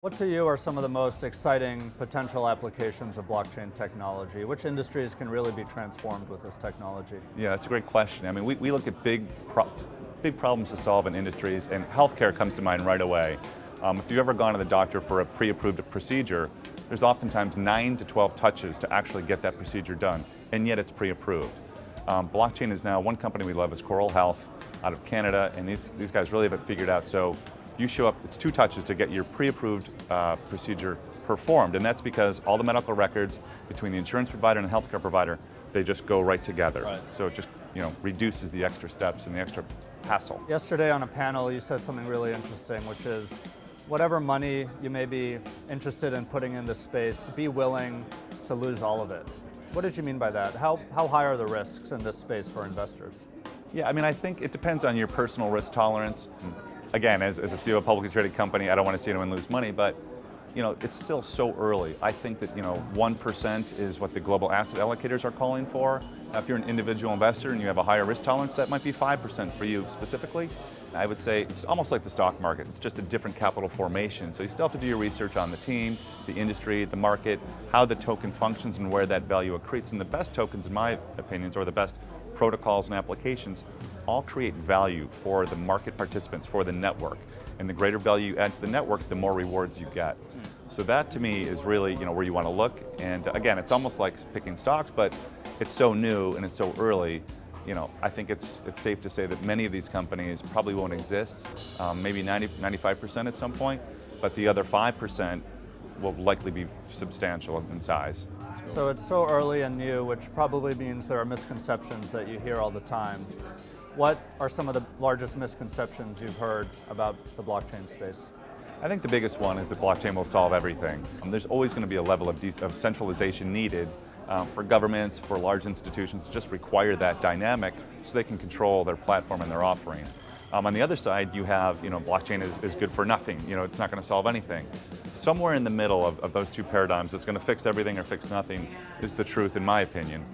What to you are some of the most exciting potential applications of blockchain technology? Which industries can really be transformed with this technology? Yeah, that's a great question. I mean, we look at big problems to solve in industries, and healthcare comes to mind right away. If you've ever gone to the doctor for a pre-approved procedure, there's oftentimes 9 to 12 touches to actually get that procedure done, and yet it's pre-approved. Blockchain is now, one company we love is Coral Health out of Canada, and these guys really have it figured out. So you show up, it's 2 touches to get your pre-approved procedure performed, and that's because all the medical records between the insurance provider and the healthcare provider, they just go right together. Right. So it just reduces the extra steps and the extra hassle. Yesterday on a panel, you said something really interesting, which is whatever money you may be interested in putting in this space, be willing to lose all of it. What did you mean by that? How high are the risks in this space for investors? Yeah, I mean, I think it depends on your personal risk tolerance. Again, as a CEO of a publicly traded company, I don't want to see anyone lose money, but it's still so early. I think that 1% is what the global asset allocators are calling for. Now, if you're an individual investor and you have a higher risk tolerance, that might be 5% for you specifically. I would say it's almost like the stock market. It's just a different capital formation. So you still have to do your research on the team, the industry, the market, how the token functions and where that value accretes. And the best tokens, in my opinions, or the best protocols and applications, all create value for the market participants, for the network. And the greater value you add to the network, the more rewards you get. So that to me is really where you want to look. And again, it's almost like picking stocks, but it's so new and it's so early. I think it's safe to say that many of these companies probably won't exist, maybe 95% at some point, but the other 5% will likely be substantial in size. So it's so early and new, which probably means there are misconceptions that you hear all the time. What are some of the largest misconceptions you've heard about the blockchain space? I think the biggest one is that blockchain will solve everything. There's always going to be a level of centralization needed for governments, for large institutions to just require that dynamic so they can control their platform and their offering. On the other side, you have, blockchain is good for nothing. It's not going to solve anything. Somewhere in the middle of those two paradigms, it's going to fix everything or fix nothing, is the truth in my opinion.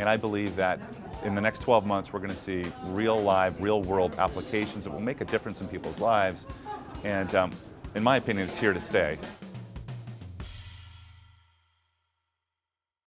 And I believe that in the next 12 months, we're going to see real live, real world applications that will make a difference in people's lives. And in my opinion, it's here to stay.